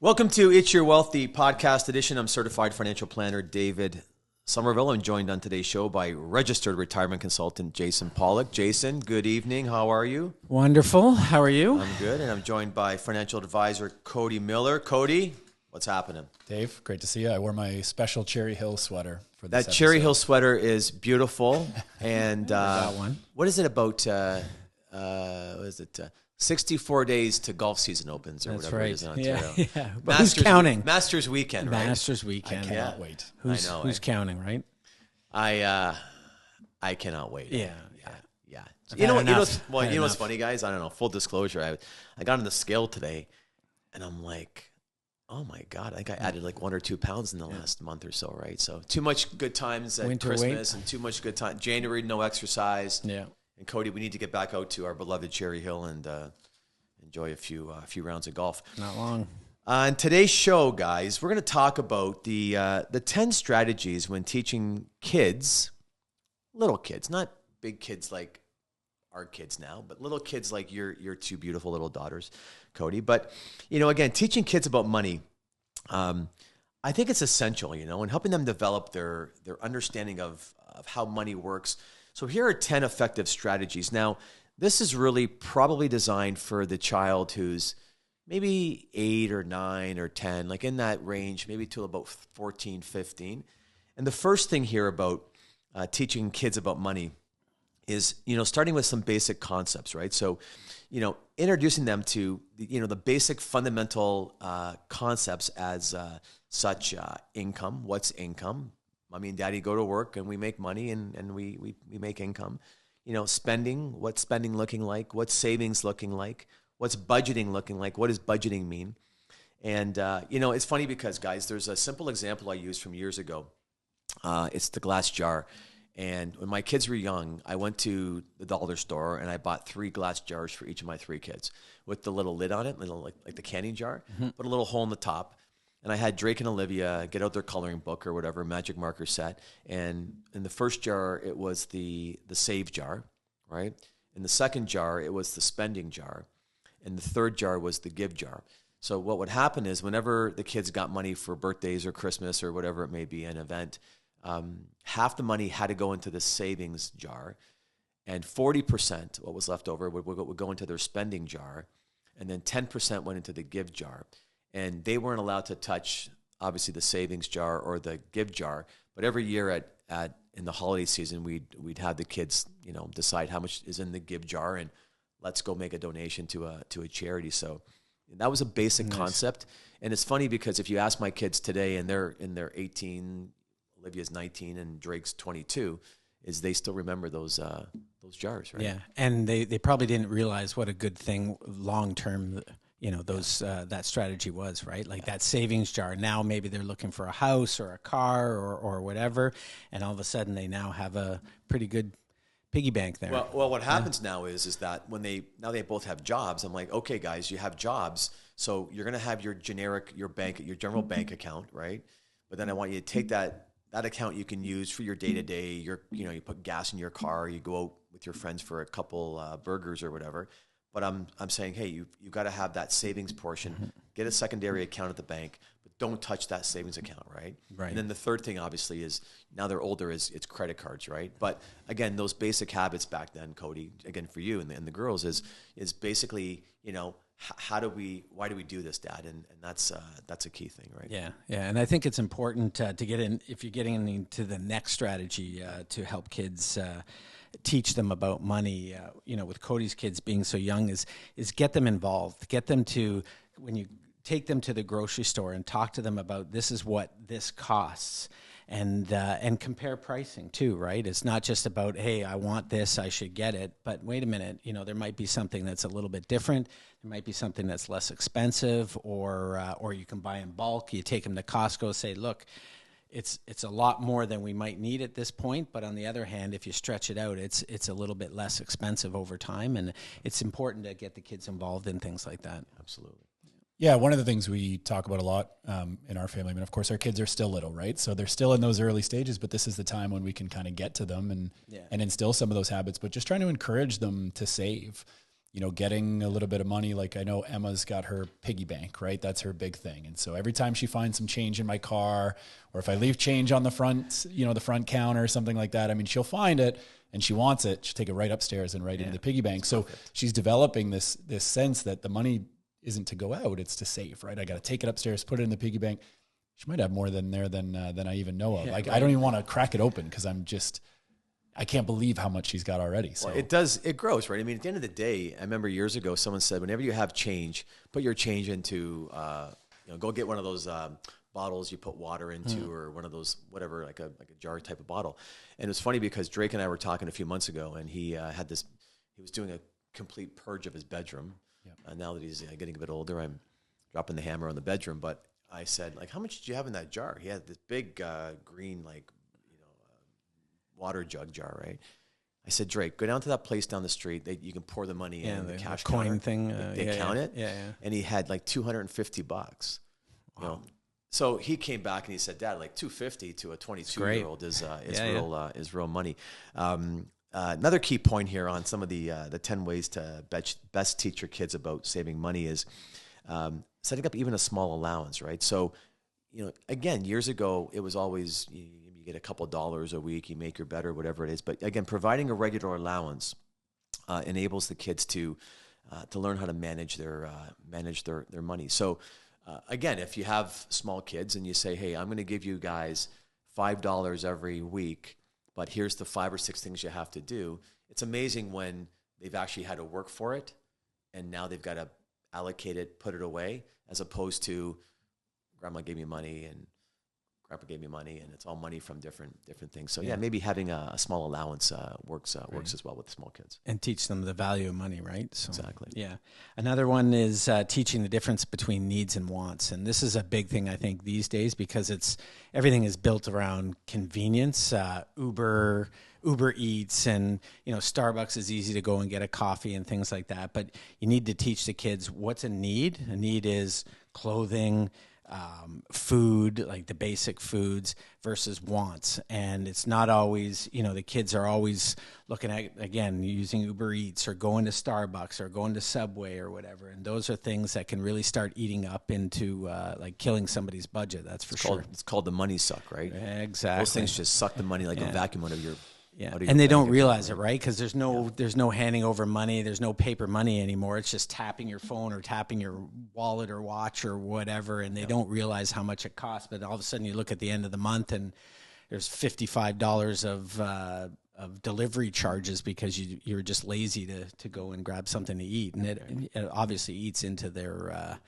Welcome to It's Your Wealth, the podcast edition. I'm certified financial planner David Somerville. I'm joined on today's show by registered retirement consultant Jason Pollock. Jason, good evening. How are you? Wonderful. How are you? I'm good, and I'm joined by financial advisor Cody Miller. Cody, what's happening? Dave, great to see you. I wore my special Cherry Hill sweater for this That Cherry Hill sweater is beautiful. And that one. What is it about? What is it? 64 days to golf season opens, or That's whatever right. it is in Ontario. Yeah. But who's counting? Masters weekend, right? Masters weekend. I cannot wait. Who's counting, right? I cannot wait. Yeah. You know what's Enough. funny, guys? I don't know. Full disclosure, I got on the scale today, and I'm like, oh my God, I think I added like 1 or 2 pounds in the last month or so, right? So too much good times at Winter Christmas weight. and too much good time. January, no exercise. Yeah. And Cody, we need to get back out to our beloved Cherry Hill and enjoy a few rounds of golf. Not long. On today's show, guys, we're going to talk about the 10 strategies when teaching kids, little kids, not big kids like our kids now, but little kids like your two beautiful little daughters, Cody. But, again, teaching kids about money, I think it's essential, and helping them develop their understanding of how money works. So here are 10 effective strategies. Now, this is really probably designed for the child who's maybe 8 or 9 or 10, like in that range, maybe till about 14, 15. And the first thing here about teaching kids about money is, starting with some basic concepts, right? So, introducing them to, the basic fundamental concepts as such income. What's income? Mommy and daddy go to work and we make money and we make income. Spending, what's spending looking like? What's savings looking like? What's budgeting looking like? What does budgeting mean? And, it's funny because, guys, there's a simple example I used from years ago. It's the glass jar. And when my kids were young, I went to the dollar store and I bought 3 glass jars for each of my 3 kids with the little lid on it, little like the canning jar, put a little hole in the top. And I had Drake and Olivia get out their coloring book or whatever, magic marker set. And in the first jar, it was the save jar, right? In the second jar, it was the spending jar. And the third jar was the give jar. So what would happen is whenever the kids got money for birthdays or Christmas or whatever it may be, an event, half the money had to go into the savings jar. And 40%, what was left over, would go into their spending jar. And then 10% went into the give jar. And they weren't allowed to touch, obviously, the savings jar or the give jar. But every year in the holiday season, we'd have the kids, decide how much is in the give jar, and let's go make a donation to a charity. So that was a basic concept. And it's funny because if you ask my kids today, and they're 18, Olivia's 19, and Drake's 22, is they still remember those jars, right? Yeah, and they probably didn't realize what a good thing long term. That strategy was, right? Like that savings jar. Now maybe they're looking for a house or a car or whatever, and all of a sudden they now have a pretty good piggy bank there. Well, what happens now is that when they both have jobs, I'm like, okay, guys, you have jobs, so you're gonna have your general bank account, right? But then I want you to take that account you can use for your day to day. You put gas in your car, you go out with your friends for a couple burgers or whatever. But I'm saying, hey, you got to have that savings portion. Get a secondary account at the bank, but don't touch that savings account, right? Right. And then the third thing, obviously, is now they're older, it's credit cards, right? But again, those basic habits back then, Cody, again for you and the girls, is basically, why do we do this, Dad? And that's a key thing, right? Yeah, and I think it's important to get in if you're getting into the next strategy to help kids. Teach them about money, with Cody's kids being so young, is get them involved. Get them to, when you take them to the grocery store and talk to them about this is what this costs, and compare pricing too, right? It's not just about, hey, I want this, I should get it, but wait a minute, there might be something that's a little bit different. There might be something that's less expensive, or you can buy in bulk. You take them to Costco, say, look, it's a lot more than we might need at this point, but on the other hand, if you stretch it out, it's a little bit less expensive over time, and it's important to get the kids involved in things like that. Absolutely. Yeah, one of the things we talk about a lot in our family, of course, our kids are still little, right? So they're still in those early stages, but this is the time when we can kind of get to them and instill some of those habits, but just trying to encourage them to save. getting a little bit of money. Like I know Emma's got her piggy bank, right? That's her big thing. And so every time she finds some change in my car, or if I leave change on the front, the front counter or something like that, I mean, she'll find it and she wants it. She'll take it right upstairs and right into the piggy bank. So she's developing this sense that the money isn't to go out, it's to save, right? I got to take it upstairs, put it in the piggy bank. She might have more than I even know of. I don't even want to crack it open because I can't believe how much she's got already. So well, it grows, right? I mean, at the end of the day, I remember years ago, someone said, whenever you have change, put your change into, go get one of those bottles you put water into, or one of those, whatever, like a jar type of bottle. And it was funny because Drake and I were talking a few months ago, and he was doing a complete purge of his bedroom. Yep. Now that he's getting a bit older, I'm dropping the hammer on the bedroom. But I said, like, how much did you have in that jar? He had this big green, water jug jar, right? I said, Drake, go down to that place down the street. You can pour the money in the cash coin counter. thing. They count it. Yeah. And he had like $250. Wow. So he came back and he said, Dad, like $250 to a 22-year-old is real money. Another key point here on some of the 10 ways to best teach your kids about saving money is setting up even a small allowance, right? So, again, years ago, it was always you get a couple dollars a week, you make your bet or whatever it is. But again, providing a regular allowance enables the kids to learn how to manage their money. So again, if you have small kids and you say, hey, I'm going to give you guys $5 every week, but here's the 5 or 6 things you have to do. It's amazing when they've actually had to work for it, and now they've got to allocate it, put it away, as opposed to grandma gave me money and grandpa gave me money, and it's all money from different things. So maybe having a small allowance works as well with small kids. And teach them the value of money, right? So, exactly. Yeah. Another one is teaching the difference between needs and wants, and this is a big thing I think these days because everything is built around convenience. Uber Eats and Starbucks is easy to go and get a coffee and things like that. But you need to teach the kids what's a need. A need is clothing, food, like the basic foods, versus wants. And it's not always, the kids are always looking at, again, using Uber Eats or going to Starbucks or going to Subway or whatever. And those are things that can really start eating up into like killing somebody's budget. That's for sure. It's called the money suck, right? Exactly. Those things just suck the money like a vacuum out of your. Yeah, and they don't realize it, right? Because there's no handing over money. There's no paper money anymore. It's just tapping your phone or tapping your wallet or watch or whatever, and they don't realize how much it costs. But all of a sudden, you look at the end of the month, and there's $55 of delivery charges because you're just lazy to go and grab something to eat, and it obviously eats into their.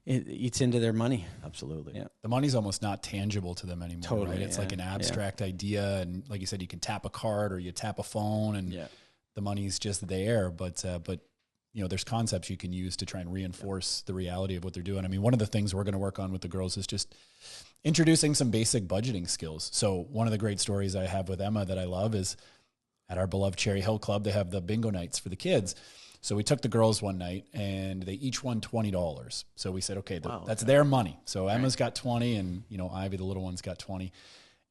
It eats into their money. Absolutely. Yeah. The money's almost not tangible to them anymore. Totally. Right? It's like an abstract idea. And like you said, you can tap a card or you tap a phone and the money's just there. But there's concepts you can use to try and reinforce the reality of what they're doing. I mean, one of the things we're going to work on with the girls is just introducing some basic budgeting skills. So one of the great stories I have with Emma that I love is at our beloved Cherry Hill Club, they have the bingo nights for the kids. So we took the girls one night and they each won $20. So we said, okay, that's their money. So Emma's got 20 and, Ivy, the little one's got 20.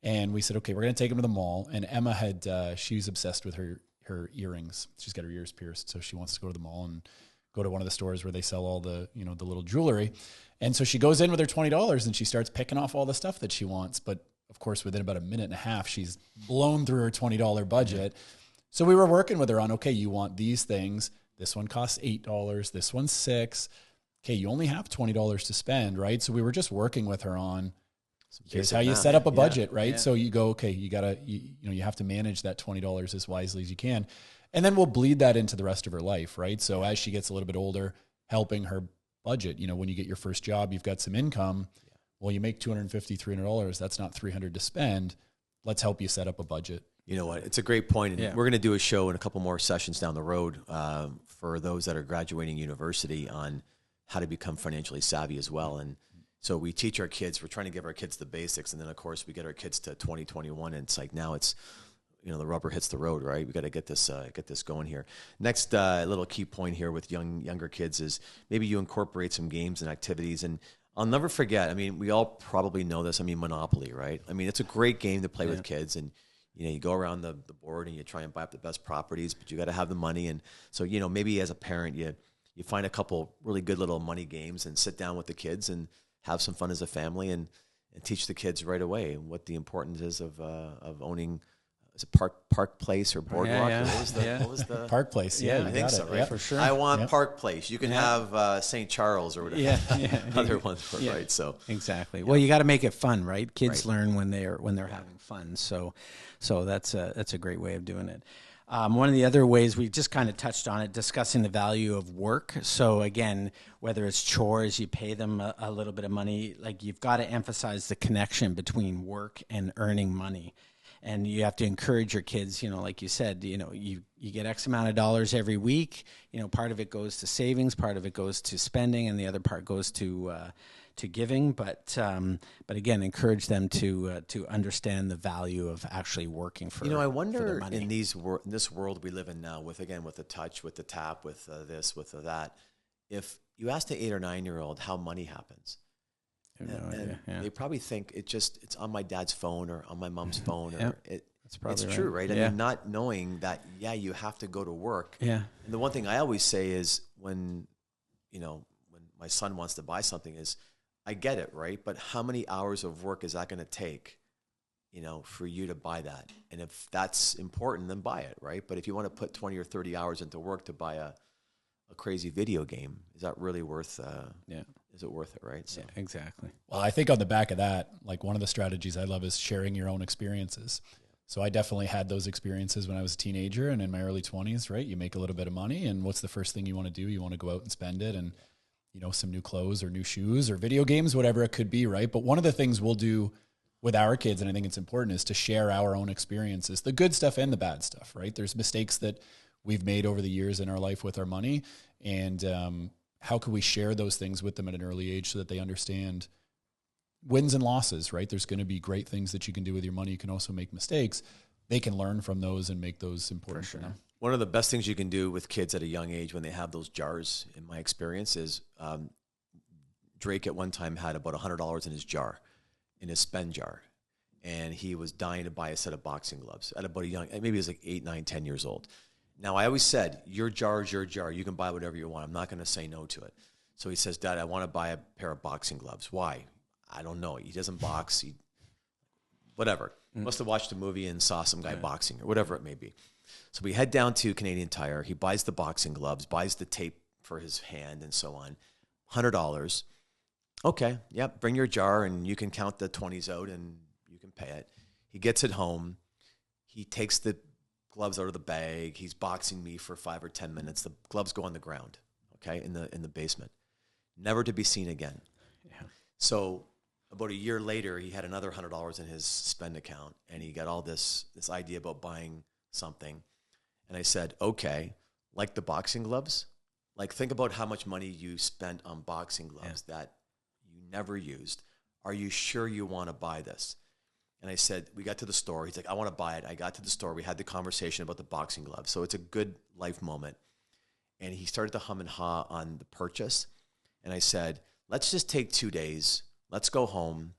And we said, okay, we're going to take them to the mall. And Emma she's obsessed with her earrings. She's got her ears pierced. So she wants to go to the mall and go to one of the stores where they sell all the, the little jewelry. And so she goes in with her $20 and she starts picking off all the stuff that she wants. But of course, within about a minute and a half, she's blown through her $20 budget. So we were working with her on, okay, you want these things. This one costs $8. This one's $6. Okay, you only have $20 to spend, right? So we were just working with her on, here's how you set up a budget, right? Yeah. So you go, okay, you have to manage that $20 as wisely as you can. And then we'll bleed that into the rest of her life, right? So as she gets a little bit older, helping her budget, when you get your first job, you've got some income. Well, you make $250, $300. That's not $300 to spend. Let's help you set up a budget. You know what? It's a great point. And we're going to do a show in a couple more sessions down the road for those that are graduating university on how to become financially savvy as well. And so we teach our kids, we're trying to give our kids the basics. And then, of course, we get our kids to 2021. And it's like now it's, the rubber hits the road, right? We got to get this going here. Next little key point here with younger kids is maybe you incorporate some games and activities. And I'll never forget, we all probably know this. Monopoly, right? It's a great game to play with kids. And you go around the board and you try and buy up the best properties, but you got to have the money. And so, maybe as a parent, you find a couple really good little money games and sit down with the kids and have some fun as a family and teach the kids right away what the importance is of owning. Is it Park Place or Boardwalk? Yeah. What was the Park Place? Yeah, I think so, right? Yeah, for sure. I want Park Place. You can have St. Charles or whatever. Yeah. Other ones were right. So exactly. Well, you got to make it fun, right? Kids learn when they're having fun. So that's a great way of doing it. One of the other ways we just kind of touched on it, discussing the value of work. So again, whether it's chores, you pay them a little bit of money. Like you've got to emphasize the connection between work and earning money. And you have to encourage your kids, like you said, you get X amount of dollars every week. Part of it goes to savings, part of it goes to spending, and the other part goes to giving. But again, encourage them to understand the value of actually working for. I wonder in this world we live in now, with the touch, with the tap, with this, with that, if you ask the 8 or 9-year-old how money happens. And they probably think it's on my dad's phone or on my mom's phone, or it's true, right? I mean, not knowing that, you have to go to work. Yeah. And the one thing I always say is when my son wants to buy something is, I get it, right? But how many hours of work is that going to take, for you to buy that? And if that's important, then buy it, right? But if you want to put 20 or 30 hours into work to buy a crazy video game, is that really worth is it worth it, right? So. Yeah, exactly. Well, I think on the back of that, like one of the strategies I love is sharing your own experiences. So I definitely had those experiences when I was a teenager and in my early 20s, right? You make a little bit of money, and what's the first thing you want to do? You want to go out and spend it, and some new clothes or new shoes or video games, whatever it could be, right? But one of the things we'll do with our kids, and I think it's important, is to share our own experiences, the good stuff and the bad stuff, right? There's mistakes that we've made over the years in our life with our money, and how can we share those things with them at an early age so that they understand wins and losses, right? There's going to be great things that you can do with your money. You can also make mistakes. They can learn from those and make those important for them. One of the best things you can do with kids at a young age when they have those jars, in my experience, is Drake at one time had about $100 in his jar, in his spend jar. And he was dying to buy a set of boxing gloves at about maybe he was like 8, 9, 10 years old. Now, I always said, your jar is your jar. You can buy whatever you want. I'm not going to say no to it. So he says, Dad, I want to buy a pair of boxing gloves. Why? I don't know. He doesn't box. Whatever. Must have watched a movie and saw some guy boxing or whatever it may be. So we head down to Canadian Tire. He buys the boxing gloves, buys the tape for his hand and so on. $100. Okay, yep, bring your jar and you can count the 20s out and you can pay it. He gets it home. He takes the gloves out of the bag. He's boxing me for 5 or 10 minutes. The gloves go on the ground, okay, in the basement. Never to be seen again. Yeah. So about a year later, he had another $100 in his spend account, and he got all this idea about buying something. And I said, okay, like the boxing gloves, like think about how much money you spent on boxing gloves that you never used. Are you sure you want to buy this? And I said, we got to the store. He's like, I want to buy it. I got to the store. We had the conversation about the boxing gloves. So it's a good life moment. And he started to hum and haw on the purchase. And I said, let's just take 2 days. Let's go home.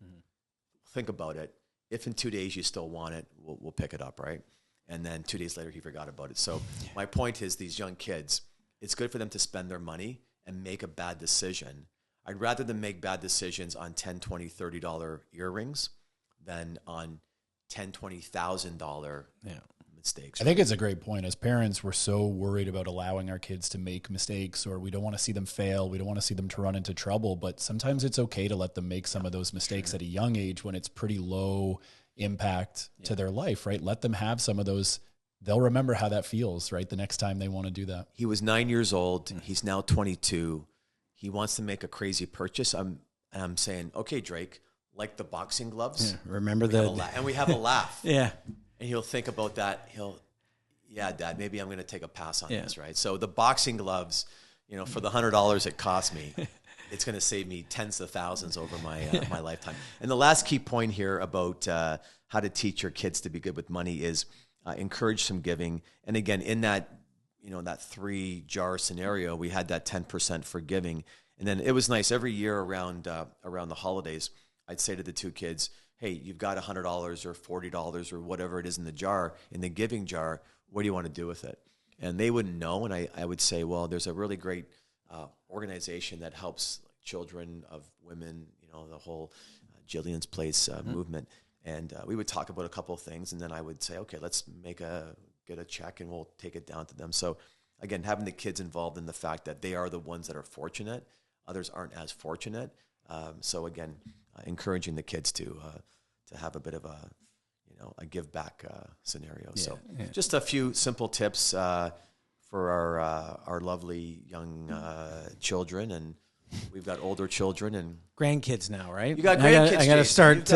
Think about it. If in 2 days you still want it, we'll pick it up, right? And then 2 days later, he forgot about it. So my point is, these young kids, it's good for them to spend their money and make a bad decision. I'd rather them make bad decisions on $10, $20, $30 earrings than on $10,000, $20,000 mistakes. I think it's a great point. As parents, we're so worried about allowing our kids to make mistakes, or we don't want to see them fail. We don't want to see them to run into trouble, but sometimes it's okay to let them make some of those mistakes at a young age when it's pretty low impact to their life, right? Let them have some of those. They'll remember how that feels, right? The next time they want to do that. He was 9 years old. He's now 22. He wants to make a crazy purchase. I'm saying, okay, Drake, like the boxing gloves. Yeah, remember and we have a laugh. Yeah. And he'll think about that. Dad, maybe I'm going to take a pass on this, right? So the boxing gloves, for the $100 it cost me, it's going to save me tens of thousands over my lifetime. And the last key point here about how to teach your kids to be good with money is encourage some giving. And again, in that, that 3-jar scenario, we had that 10% for giving. And then it was nice every year around the holidays, I'd say to the 2 kids, hey, you've got $100 or $40 or whatever it is in the jar, in the giving jar. What do you want to do with it? And they wouldn't know. And I would say, well, there's a really great organization that helps children of women, the whole Jillian's Place movement. And we would talk about a couple of things, and then I would say, okay, let's get a check and we'll take it down to them. So again, having the kids involved in the fact that they are the ones that are fortunate, others aren't as fortunate. So again, encouraging the kids to have a bit of a give back scenario. So just a few simple tips for our lovely young children, and we've got older children and grandkids now, right? You got grandkids. I got to start.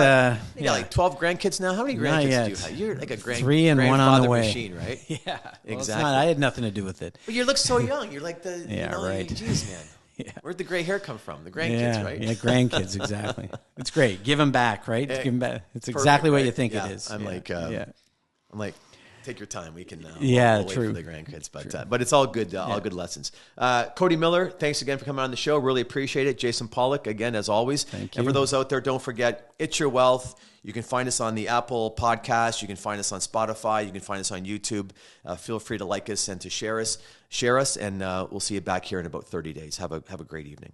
You got like 12 grandkids now. How many grandkids do you have? You're like a 3 and 1 on the way. Machine, right? Yeah, well, exactly. I had nothing to do with it. But you look so young. You're like the right. Geez, man. Yeah. Where'd the gray hair come from? The grandkids, right? Yeah, grandkids, exactly. It's great. Give them back, right? Give them back. It's Perfect, exactly what right? you think Yeah. it is. I'm like, take your time. We can wait true. for the grandkids, but it's all good. All good lessons. Cody Miller, thanks again for coming on the show. Really appreciate it. Jason Pollock, again as always. Thank you. And for those out there, don't forget, It's Your Wealth. You can find us on the Apple Podcast. You can find us on Spotify. You can find us on YouTube. Feel free to like us and to share us. And we'll see you back here in about 30 days. Have a great evening.